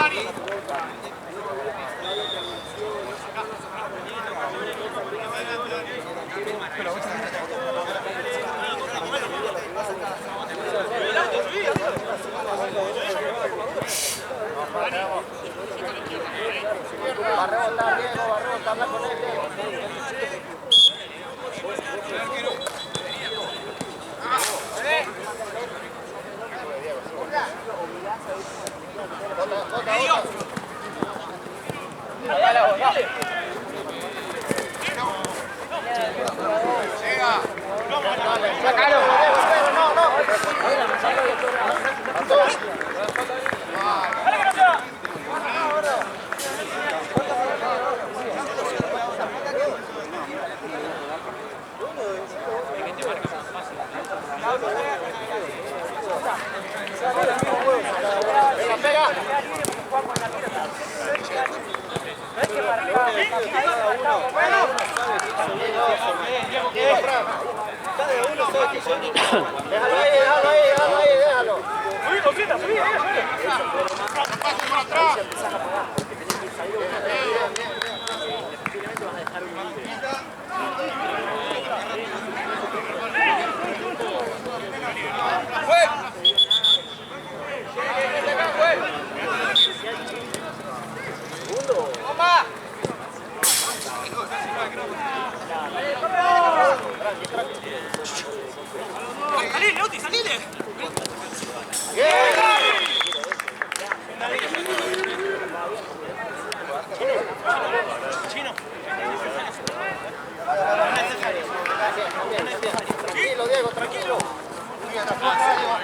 Va a rebotar, Diego, va a rebotar, habla con él, Diego. Sácalo, no, no. Pega. Déjalo ahí, déjalo. Subí, Coquita, subí, ¡Salile, Oti, salile! Chino. Tranquilo, Diego, tranquilo. Tranquilo.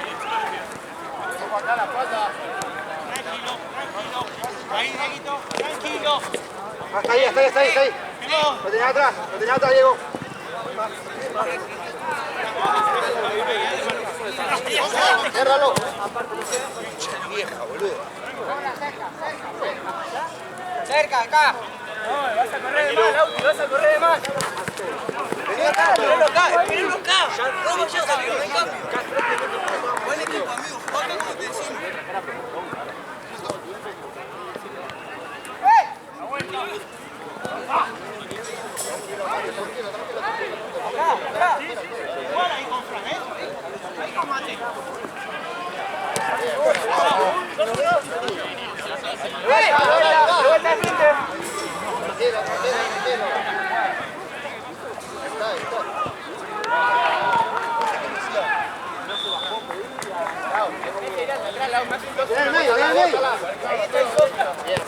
Ahí, Dieguito, tranquilo. Hasta ahí. Lo tenía atrás, Diego. Ciérralo. Vieja, boludo. Cerca, acá. No, vas a correr de más, Lauti, vas a correr de más. Vení acá, Espérenlo acá. Robo ya salió, no hay cambio. Buen equipo, amigo. Jugando como te decimos. Acá. Igual ahí con Fran, ¿eh? Ahí con Mate. De vuelta al frente. Tranquilo. Viene al medio. Bien,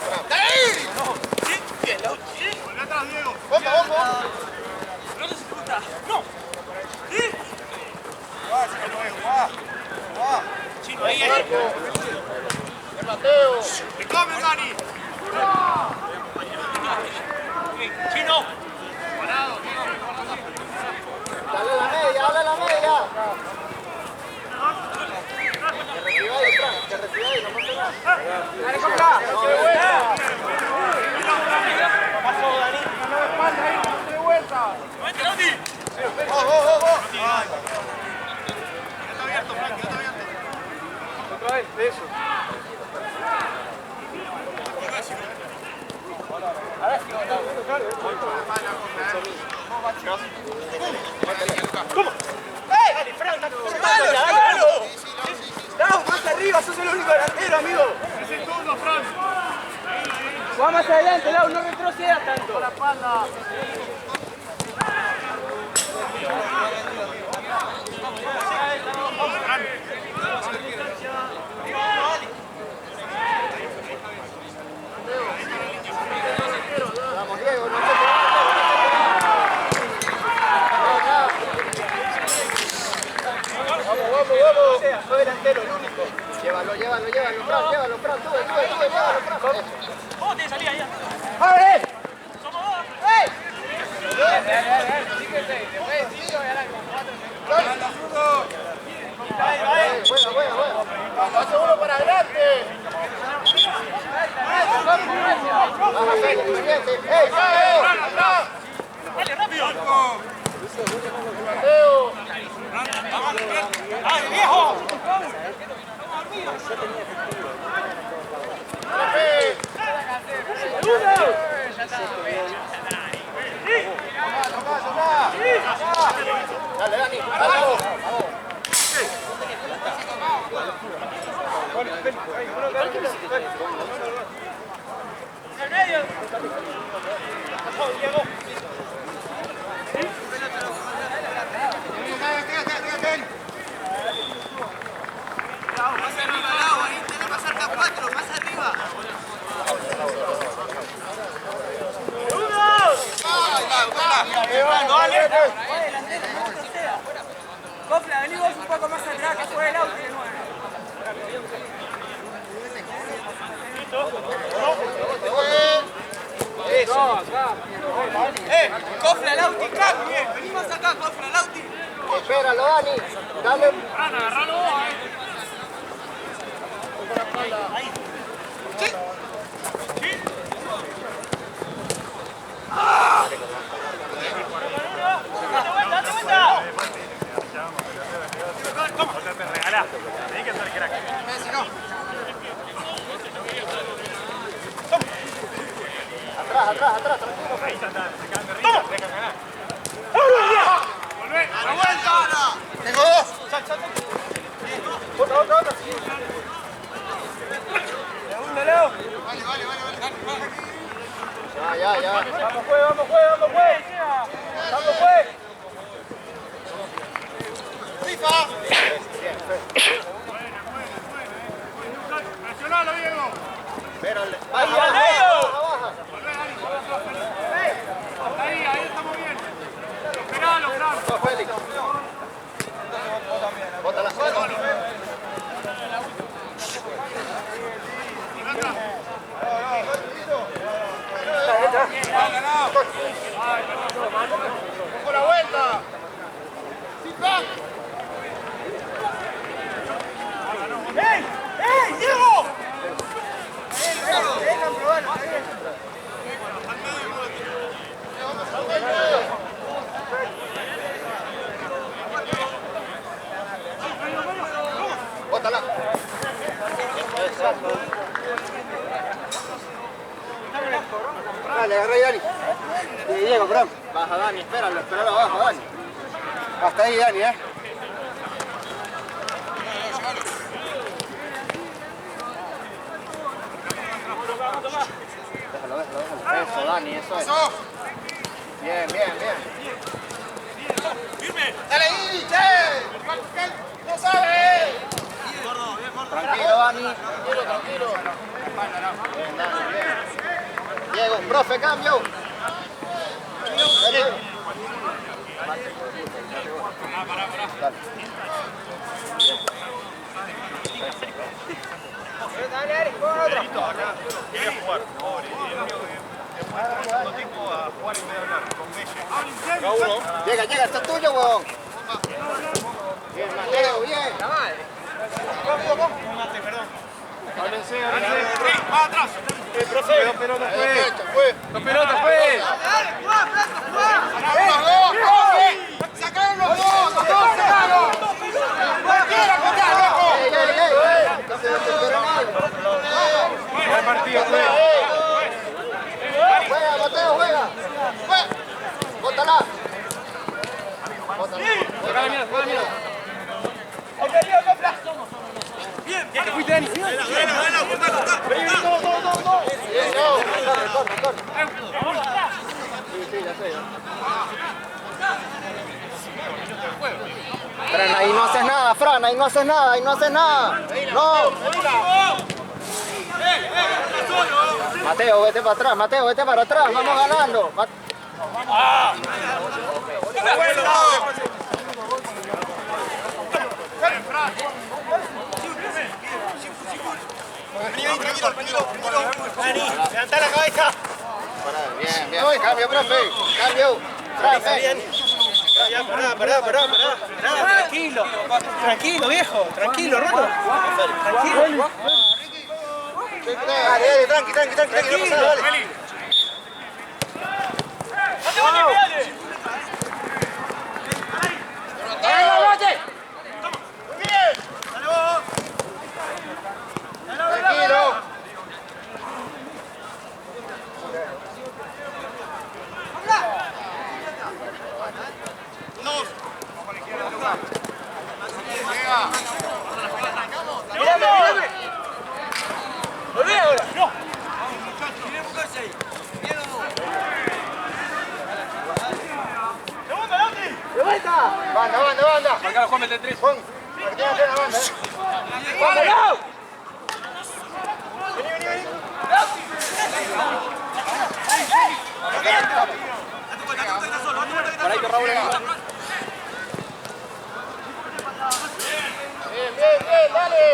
Bien, Lauti. Volvé atrás, Diego. Vamos. No sé si te gusta. No. ¿Sí? Chino, ahí. Mateo. ¡Te come, Dani! Chino. Dale la media. Te recibáis, no pasa nada. Dale, compra. Pasó, Dani. ¡Vete, Lauti! Está abierto, Frank, está abierto. Otra vez, de eso. ¿Cómo? Dale, Fran, dale. Lau, más arriba, sos el único delantero, amigo. Es el turno, Frank. Jugá más adelante, Lau, no retrocedas tanto. La espalda. Vamos, Diego, no Vamos. Soy delantero, el único. Llévalo, Fran, sube, llévalo, Fran. Eso. ¿Cómo te salía allá? ¡Abre! ¡Somos dos! ¡Ey! Síguete, después sigo y ahora con 4. Bueno. Pase uno para adelante. Baja, pendiente. ¡Ey, ¡Dale, rápido! Mateo! ¡Dale, viejo! ¡Mateo! Dale, Dani. Vamos. ¡En medio! ¡Diego! Más arriba, Lau, ahí tenés que pasar a 4, más arriba. Cofla, vení vos un poco más atrás, que juegue el auto de nuevo. Eso, acá. Cofla, Lauti, crack, bien. Vení más acá, Cofla, Lauti. Espéralo, Dani. Dale. Agarralo, Ahí. ¡Date vuelta, date vuelta! ¿Cómo? Te regalaste. Tenés que ser crack. Atrás, tranquilo. Ahí está, se quedan de risa, dejan ganar. ¡Volvé! ¡La vuelta! Tengo dos. Otra. Segundo, Leo. Vale. Ya. Vamos, juez. Vamos, juez. ¡FIFA! ¡Presionalo, Diego! Espérale. ¡Ahí, Baja. Volvé, Dani. Ahí estamos bien. Esperalo, Fran. No, Félix. Bota la suela. ¡Con la vuelta! ¡FIFA! ¡Ey, Diego! Dejan probarlo, está bien. Bótala. Dale, agarra ahí, Dani. Sí, Diego, Bram. Baja, Dani, espéralo abajo, Dani. Hasta ahí, Dani, Déjalo. Eso, Dani, eso es. Bien. ¡Firme! ¡Dale ahí, che! ¡No sabe! Tranquilo, Dani. Tranquilo. Bien, Dani, bien. Diego, profe, cambio. Dale. Dale. Dale, Eric, juega otro. Quería jugar. Pobre. Y el único que fue el segundo tiempo a jugar y medio hablar con Belle. Llega, esto es tuyo, weón. Bien, Mateo, bien. Mate, perdón. Háblense. ¡Va atrás! Profe. Dos pelotas, fue. Dos pelotas, pues. ¡Dale, jugá, Franco, jugá! ¡Sacaron los dos! ¡Los dos sacaron! ¡Cualquiera, loco! No se desesperen nadie. Buen partido, fue. Juega, Mateo, juega. Bótala. Juega la mierda. ¡Ok, Leo, copla! ¡Bien! ¡Ya que fuiste, Dani! Bien, no. Corre. Sí, ya sé. Fran, ahí no haces nada, Fran, ahí no haces nada. No. Mateo, vete para atrás, vamos ganando. ¡Levantá la cabeza! Bien. Cambio, profe. Pará. Tranquilo, viejo. Tranquilo, Roto. Tranquilo. Dale, tranqui, no pasa nada, dale. Feli. ¡Date, Vani, pedale! Tranquilo. Déjalo, Juan, mete 3. Juan, quédate en la banda, ¡Vamos! Por ahí que Raúl. Bien, bien, bien, dale.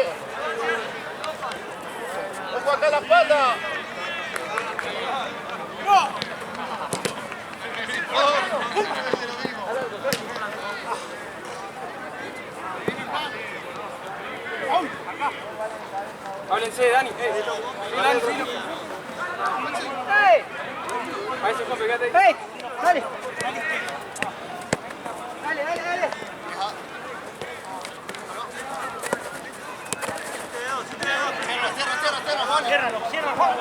Ojo acá la espalda. Háblense, Dani. Dani, filo. A ese Juan, pegate ahí. Dale. Dale, dale, dale. Cierra, Juan.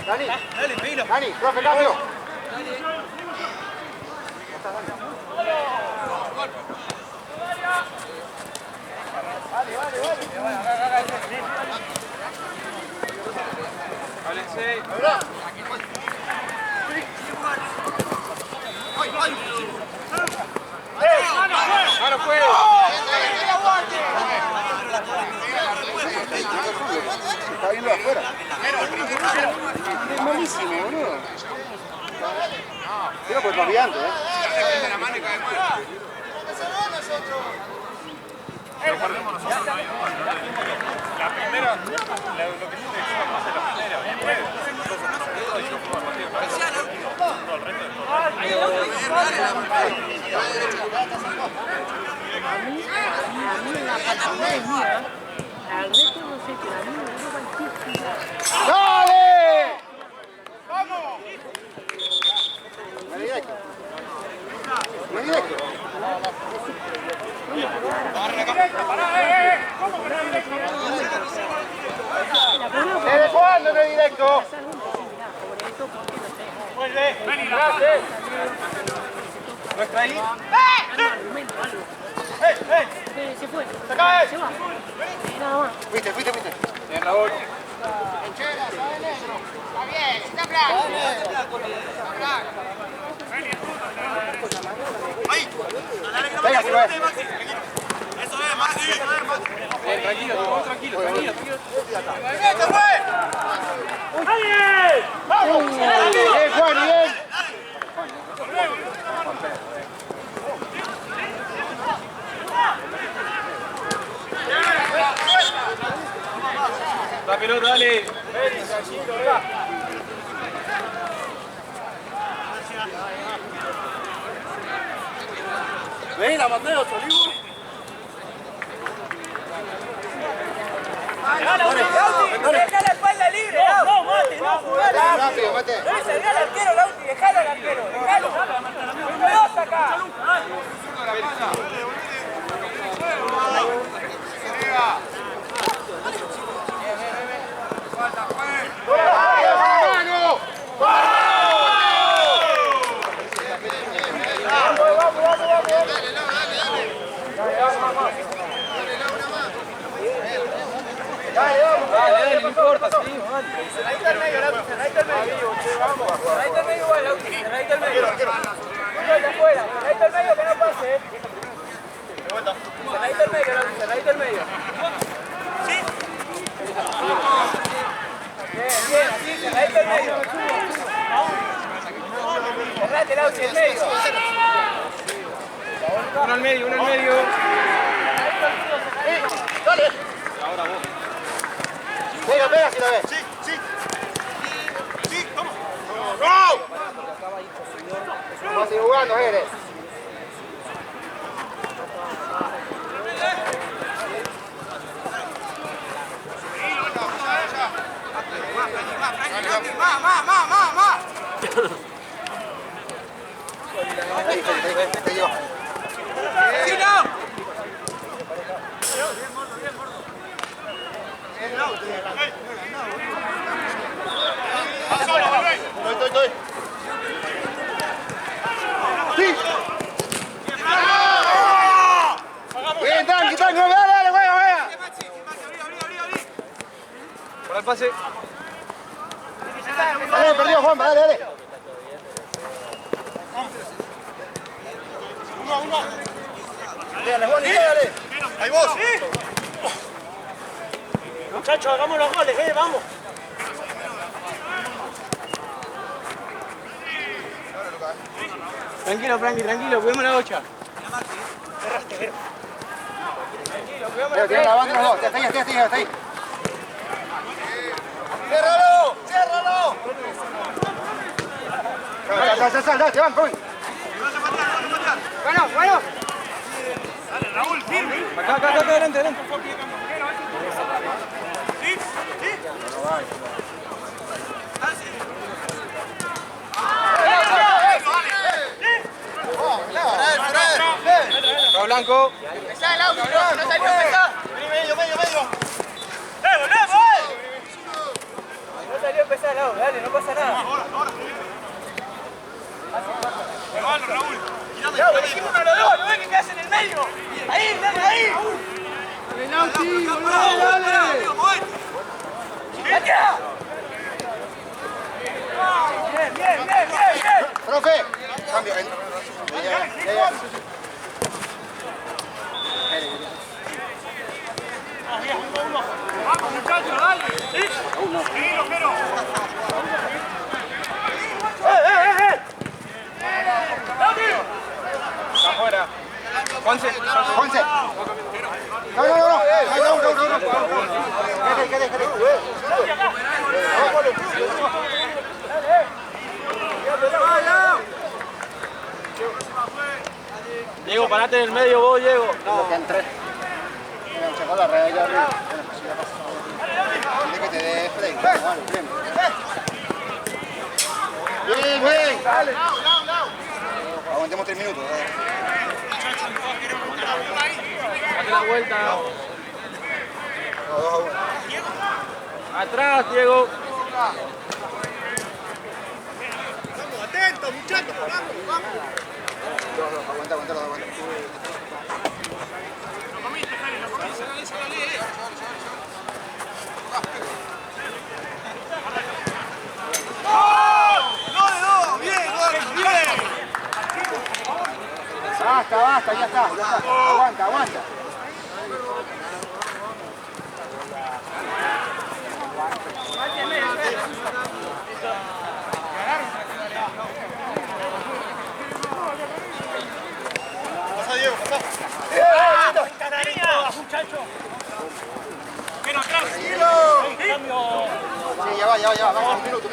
Dani, Dani, profe, cambio. Háblense. ¡Mano, pues! Está viendo afuera. Es malísimo, boludo. Pero pues paviando, La primera, lo que sí te decía más de la primera, después nosotros yo juego a partir de todo el resto de todo. A mí la patada es mía. Al resto no sé, pero a mí me dio cualquier. ¡Dale! ¡Vamos! Me directo. Me directo. ¿Desde cuándo no es directo? Vuelve, ven y ¿No está ahí? Se fue. ¡Se cae! Se va. Nada más. Fuiste. Bien, Raúl. Está bien, está blanco. Venga, si va. Eso es, Maxi. Bien, tranquilo, tranquilo. Bien, Juan, bien. La pelota, dale. Vení, la Mateo, Solivo. Dejá la espalda libre, no, mate, no jugá. Rápido, mate. No se al arquero, Lauti, dejalo al arquero, dejalo. ¡Dos acá! Dale, no importa, seguimos, dale. Cerradito al medio, Lauti, cerradito al medio. Cerradito al medio igual, Lauti, cerradito al medio. No, de afuera, cerradito al medio que no pase, Cerradito al medio, Lauti, cerradito al medio. Bien, así, cerradito al medio. Cerrate, Lauti, al medio. Uno al medio, uno al medio. Dale. Ahora vos. Pega si la ves. Sí, vamos. Vamos a seguir jugando, Jerez. Más. Te digo. ¡Sí, no! Estoy. ¡Sí! Bien, tanque, dale, juega. Por el pase. Dale, perdido, Juan, dale, dale. Dale, Juan, dale. Ahí vos. Muchachos, hagamos los goles, vamos. Tranquilo, Frankie, tranquilo, cuidemos la bocha. Tranquilo, tiene la banda los dos. Está ahí. ¡Ciérralo! ¡Ciérralo! Dale, van, comen. Bueno. Dale, Raúl, firme. Acá, adelante. Blanco. Pesá el auto, no salió pesá. Medio. No salió pesá el auto, dale, no pasa nada. Llévalo, Raúl. No, elegimos uno de los dos, ¿no ves que quedas en el medio? Ahí, dale, ahí. ¡Dale! ¡Vete! Bien. Profe, cambio. Ya. Vamos, muchachos, dale. Seguilo, pero. Afuera. Juanse. No. Quédate. Diego, parate en el medio vos, Diego. No, que entré. Me sacó la red allá arriba. Dile que te dé Frey. Vale, bien. Dale. Aguantemos 3 minutos. Date la vuelta. 2-1. Atrás, Diego. Atento, muchachos, vamos. Aguanta. ¡No! ¡Bien! Basta, ya está. Aguanta. Pasa, Diego, pasa. Pero atrás. Sí, ya va. Vamos, un minuto.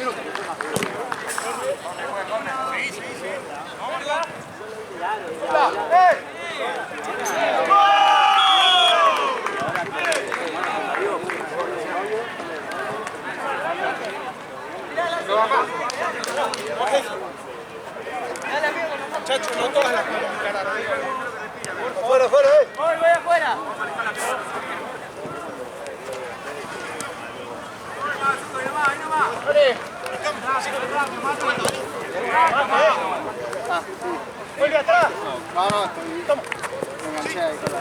Muchachos, no todas las caras. Fuera. Voy afuera. Vuelve atrás. No, me enganché ahí con la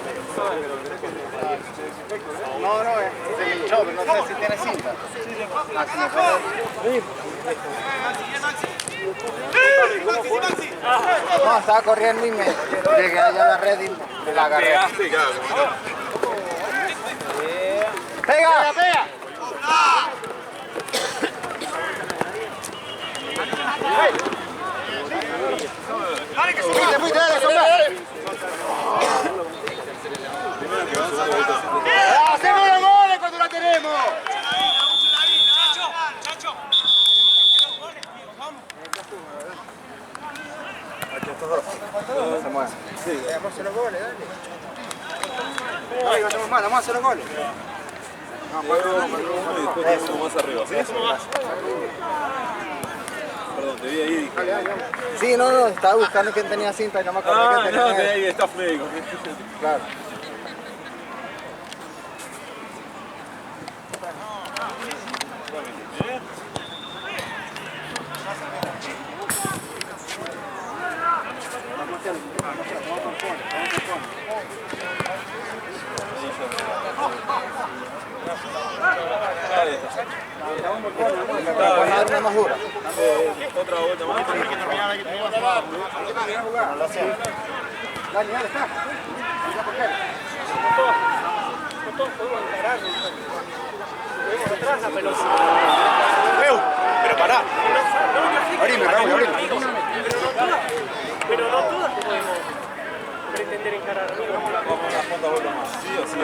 No, se me hinchó, pero no sé si tiene cinta. No, estaba corriendo y me llegué allá a la red y me la agarré. ¡Pega! Dale, que Fuiste, dale, sombra. ¡Hacemos los goles cuando la tenemos! Chacho. Se mueve. Sí, vamos a hacer los goles, dale. No hacemos mal, vamos a hacer los goles. Eso, más arriba. Perdón, te vi ahí. Sí, no, estaba buscando quién tenía cinta y no me acordé que tenía. Ahí está feo. Claro. Para darle más dura. Otra vuelta más. Dale, está. Pero pará. Abrime, Raúl, abrime. Pero no todas podemos pretender encarar. Vamos unas cuantas vueltas más. Sí, o sí.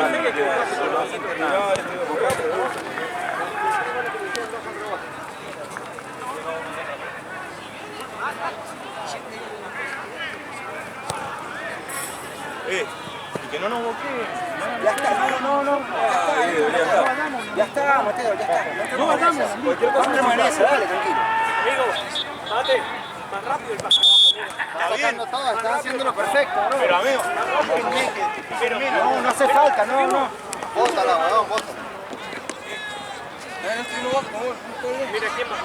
Y que no nos boqueen. Ya está, no. Ya está, Mateo, ya está. No hagamos. Cualquier cosa no dale, tranquilo. Amigo, date más rápido el pase abajo. Está sacando todo, está haciéndolo perfecto, bro. Pero amigo, No hace falta, no. Bótala, weón, bótala. Mira quién va.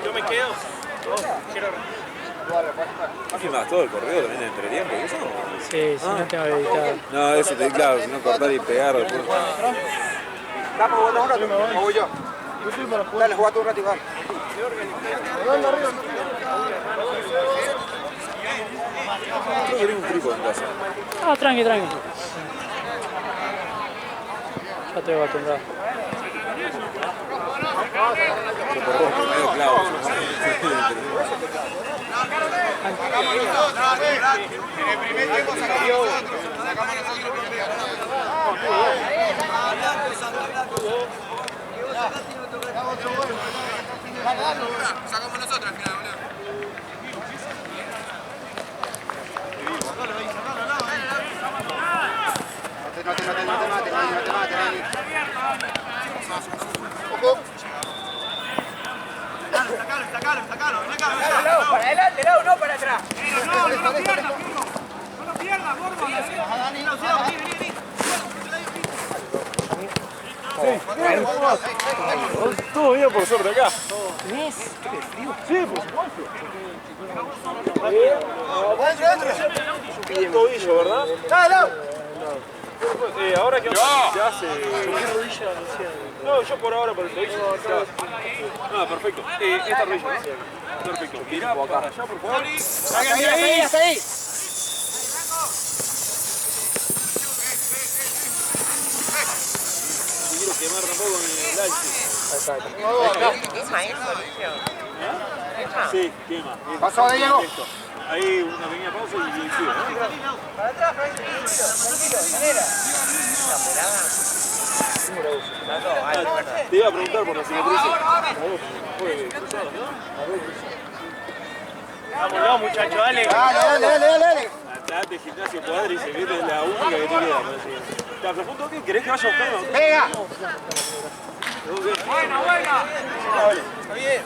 Yo me quedo. Quiero. ¿Qué más? ¿Todo el corrido también entre tiempo y eso? Sí, si no tengo que editar. No, eso te claro, si no cortar y pegar después. Capo, ¿votás un rato? ¿O voy yo? Dale, jugate un rato igual. Creo que tengo un tripo en casa. Ah, tranqui. Ya estoy acostumbrado. Yo por vos, medio clavo. En el primer tiempo sacamos nosotros. Sacamos nosotros al final, boludo. No te maten. Ojo. Sacalo, ven acá. Para adelante, Lau, no para atrás. No lo pierdas, gordo. Todo bien por suerte acá. Un tobillo, ¿verdad? Ahora que se hace. No, yo por ahora por el tobillo. No, perfecto. Esta rodilla. Perfecto. Mirá para allá, por favor. Ahí. Quiero quemar tampoco con el alce. Sí, quema. Pasó de Diego. Ahí una pequeña pausa y sigue, ¿no? Para atrás, tranquilo, manera. Te iba a preguntar por la cicatriz. Vámonos, muchachos, dale. Dale. Atrás de gimnasio cuádriceps, es la única que te queda. ¿Te aflojó un toque? ¿Querés que vaya a buscarlo? Pega. Buena. Está bien.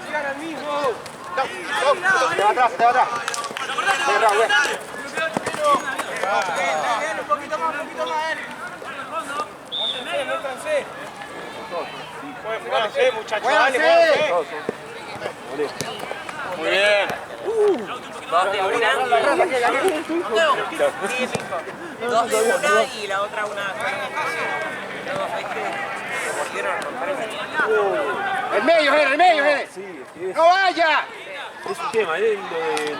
Sigan al mismo. Te va atrás. Venga, Raúl, ven. Un poquito más, métanse. Muévanse, muchachos, dale, Muévanse. muévanse. Muy bien. Dos de una y la otra una. El medio, Jere. ¡No vaya! Es un tema, es lo de...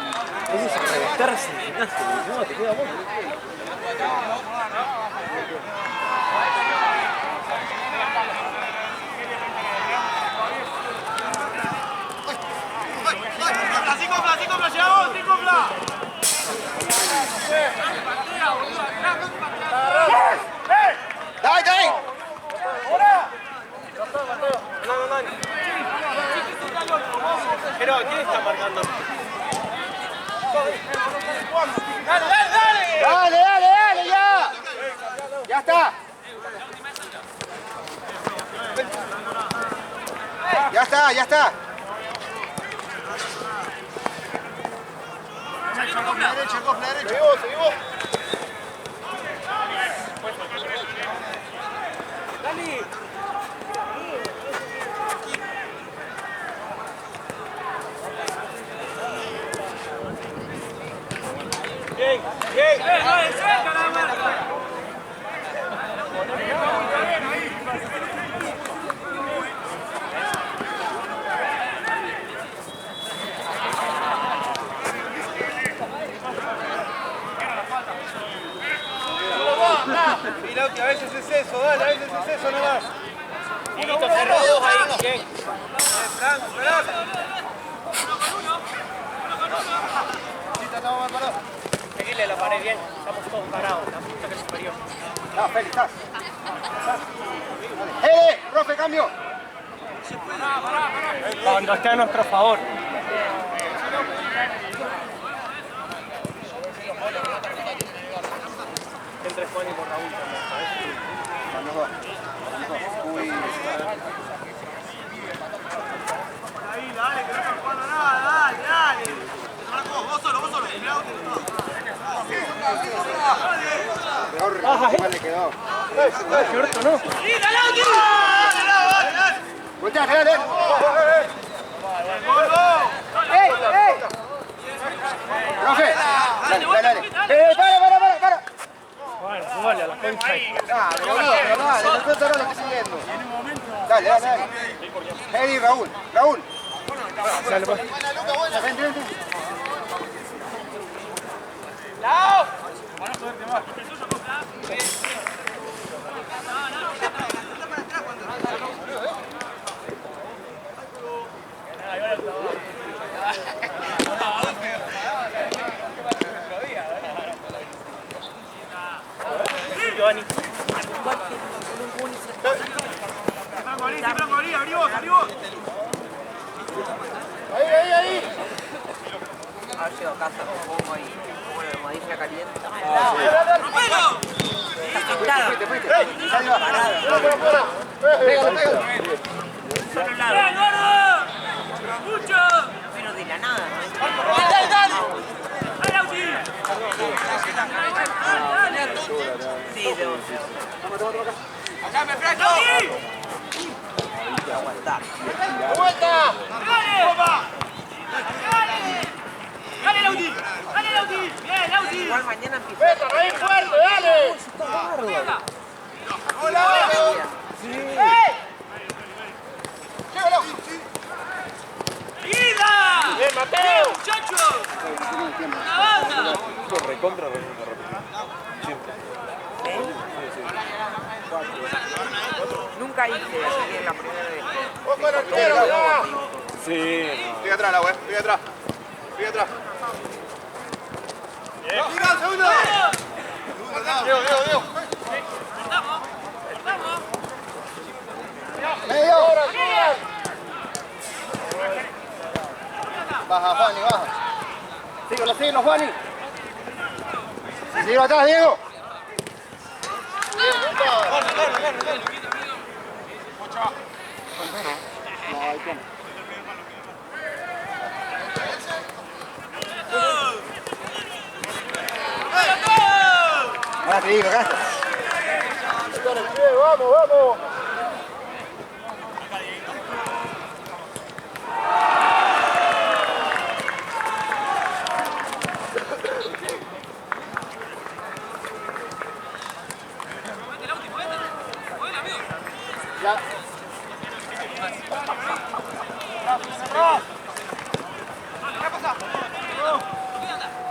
Es reventarse en el gimnasio, no, te queda bueno. Así compra, llegamos, así compra. ¡Dale! Pero, ¿quién está marcando? ¡Dale, ya! ¡Ya está! ¡Ya está! Seguimos. Bien. Seguirle la pared bien, estamos todos parados, la puta que es superior. No, Félix, estás. Profe, cambio. Cuando esté a nuestro favor. Entre Juan y por Raúl también, ¿sabes? Los dos. Uy. Ahí, dale, que no están jugando nada, dale. Vos solo, cuidado. Peor, mal le quedó. Cierto, ¿no? ¡Sí, dale, dale! Volteate, dale. ¡Ey! Profe. Dale. Para. Bueno, súbale a la concha. Ah, pero dale, el resto ahora lo estoy siguiendo. Dale. Eddie, Raúl. Dale, pues. Vente. ¡Lao! Giovanni. Abrí vos. Ahí. Ha llegado a casa, pongo ahí, como una almohadilla caliente. Está pintada. Ahí va. Pégalo. Pero de la nada. Sí, de vos. ¡Acá me fresco! Aguantar. ¡Vuelta! Igual mañana empieza. ¡Vete, reír fuerte, dale! ¡Hola! ¡Llévalo! ¡Bien, Mateo! ¡Muchachos! ¡Una banda! Recontra siempre. Nunca hice así en la primera vez. ¡Vos con el arquero, ya! Sí. Estoy atrás, la wea. Estoy atrás. ¡Mira, segundo! Diego. Medio. Baja, Juani, baja. Síguelo, Juani. Síguelo atrás, Diego. No, ahí tiene. Ahora te digo, acá. ¡Vamos! Ya.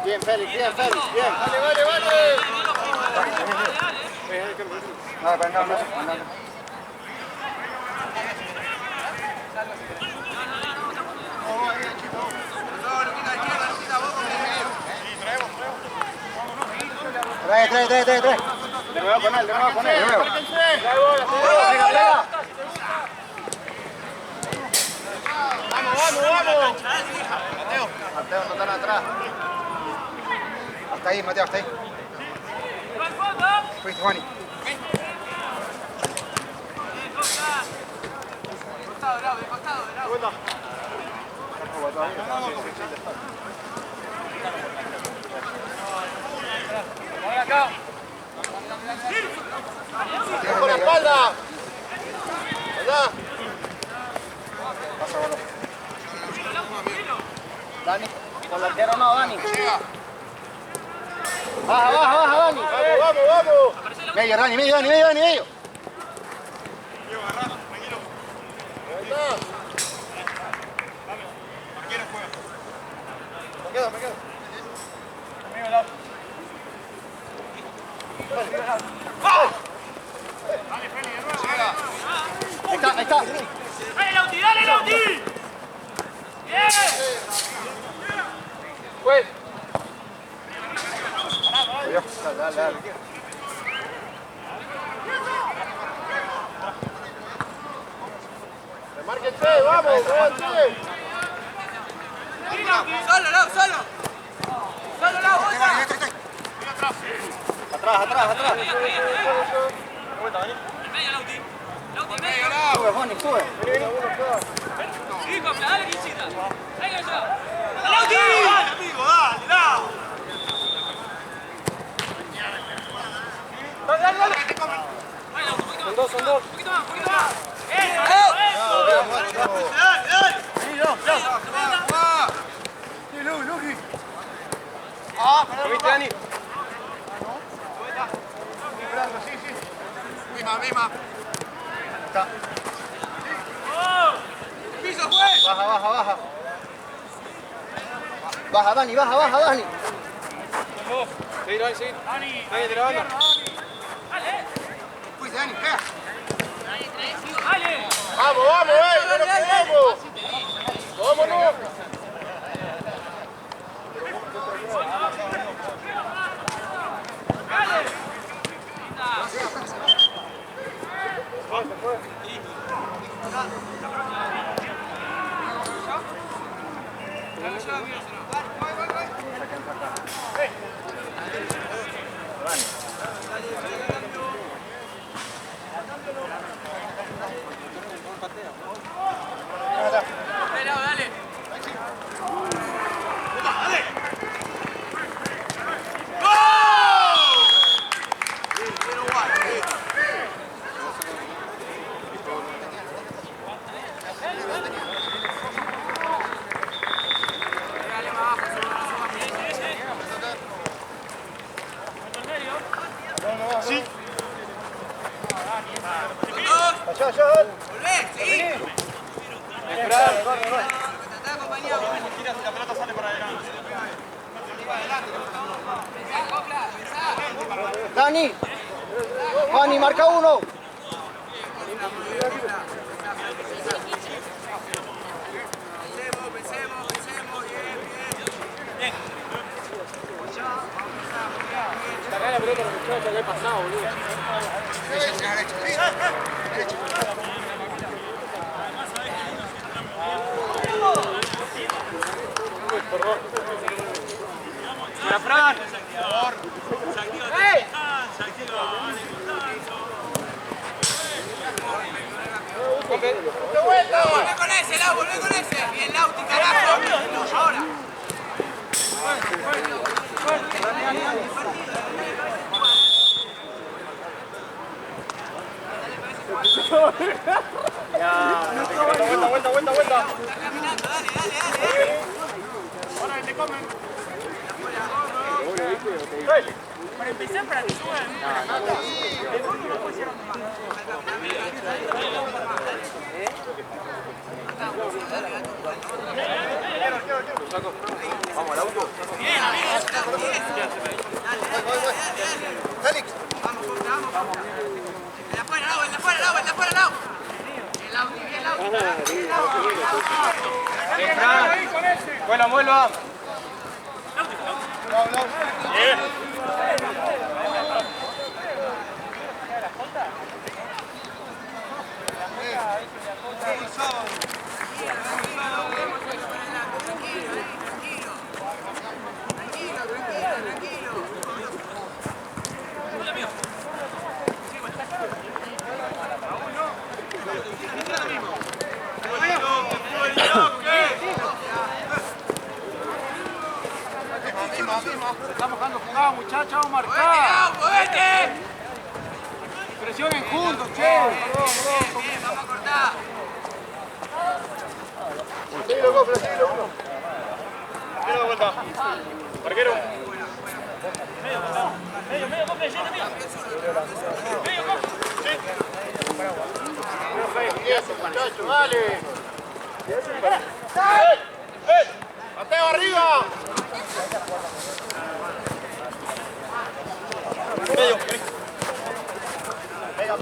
Bien, Félix, bien. ¡Vale! No. Trae. De nuevo con él. Pega. ¡Vamos! Mateo, no están atrás. Hasta ahí, Mateo, hasta ahí. Fuiste, Juani. Acá. ¡Con la espalda! ¡Allá! Pasa, boludo. Dani, con la arquero no, Dani. Baja, Dani. ¡Vamos! Medio, Dani, medio. Me quedo. Ahí está. ¡Dale, Lauti! Pues. Dale, dale. Remárquense, vamos, váyanse. Solo, Lau, solo. Solo, Lau, Atrás. Sube, Juan, sube. Son dos. ¿Viste, Dani? Mima. Piso, juez. Baja. Baja, Dani. Seguir, Dani, seguir. Dani, de la banda. Fuiste, Dani, pega. Vamos, vamos. Vámonos. Dale. Sí. Allá. Volvé, seguí. Esperá. Tratá de acompañar. La pelota sale para adelante. Dani. Juani, marca uno. Pensemos, bien. Sacá la pelota a los muchachos, que hay pasado, boludo. ¡Para Fran! ¡Ey! Volvé con ese, Lau, volvé con ese. Bien, Lauti, carajo. Ahora. Vuelta. Está caminando, dale. Ahora te comen. Para empezar, para que suban. Vamos al auto. Bien. Félix. Vamos. El de afuera, Lau. Bien, Lauti. Bien, Fran. Vuelva. Bien. Estamos jugando jugada, muchachos, vamos a marcar. ¡Movete! Presionen juntos, che. Bien, vamos a cortar. Seguilo, Cofre, seguilo. Tira de vuelta. Marquero. Muchachos, dale. Mateo, arriba. Medio. Pega.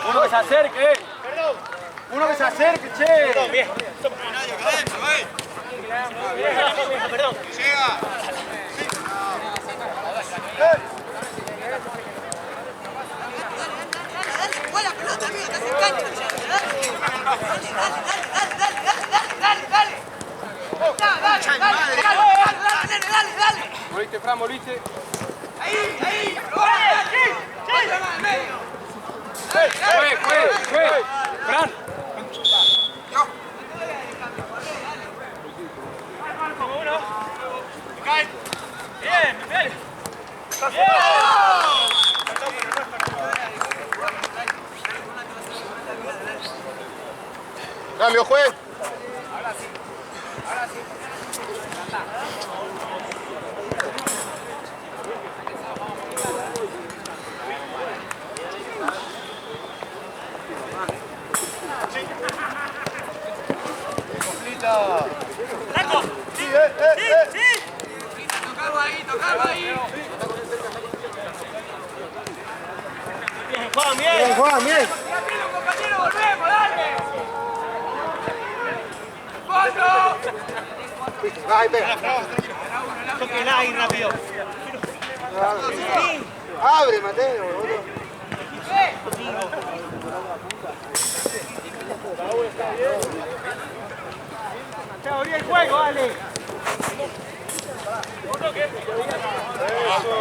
Uno que se acerque. Perdón. Uno que se acerque, che. Perdón, bien. Perdón. Llega. ¡Buena pelota, amigo! ¡Estás en cancha! ¡Dale! Moliste, Fran, moliste. ¡Ahí! ¡Fue! ¡Fran! Bien. Cambio, juez. ¡Blanco! Sí. Tocalo ahí. Bien, Juan, bien. Juan, bien. Compañero, volvemos, dale. ¡Cuatro! Ahí pega. Tóquela ahí rápido. Abre, Mateo. Se abrió el juego, dale. ¡Bravo!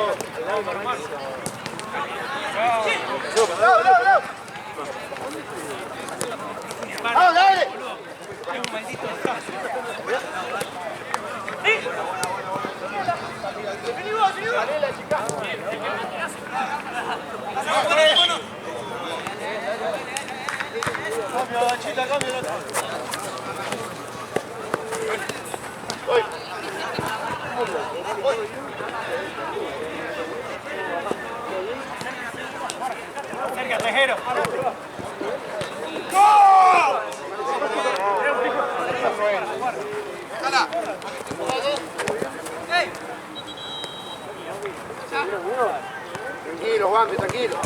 ¡Vamos, dale! Cerca, Tejero. Tranquilo, Juan, tranquilo.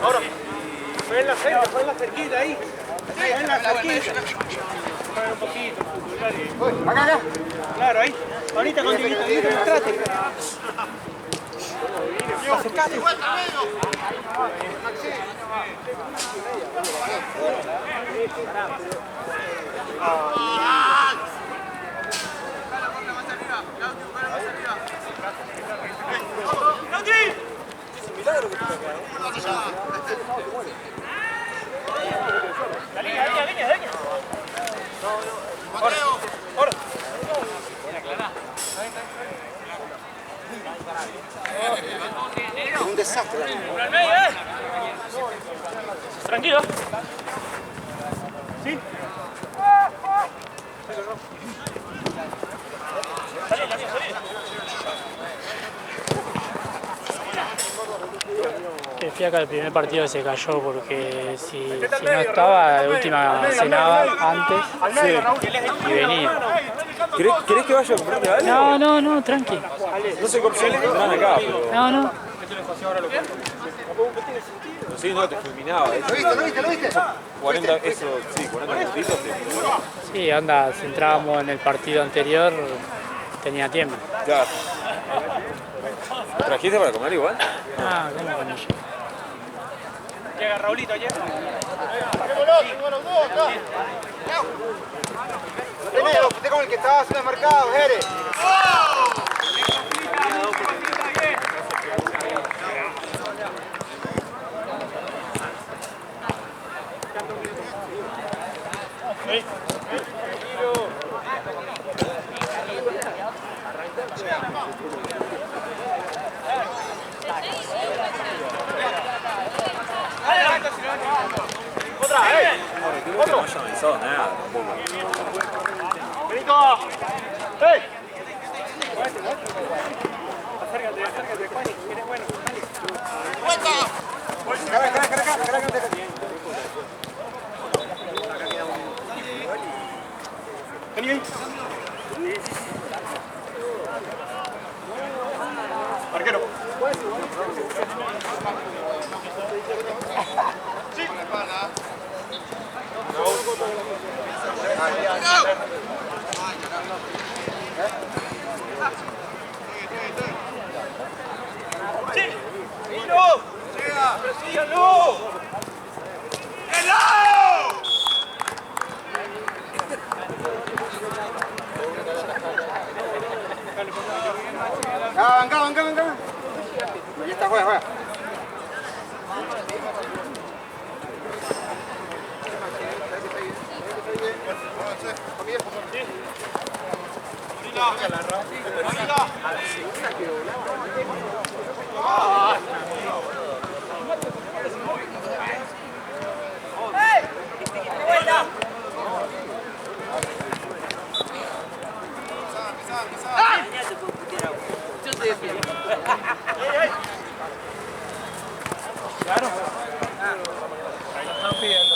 Ahora. Fue en la cerquita ahí. En la cerquita. Un poquito. Acá. Claro, ahí. Ahorita con Dieguito, mostrate. Acercate. La línea. Ahora. Un desastre. Por el medio, Tranquilo. Sí. Salí. Fiaca el primer partido se cayó porque si no estaba, de última cenaba antes y venía. ¿Querés que vaya a comprarte algo? No, tranqui. No sé qué opciones tendrán acá, pero... No. Sí, no, te fulminaba. ¿Lo viste? 40 minutitos. Sí, anda, si entrábamos en el partido anterior, tenía tiempo. Claro. ¿Trajiste para comer igual? ¿Cómo con ello? Llega Raulito ayer. Primero, usted con el que estaba haciendo el mercado, Jerez. Otra, Otro. No haya avanzado nada. Benito. ¡Hey! Acércate, Juan, eres bueno. Venga. Ya está, juega. Claro. Ahí lo están pidiendo.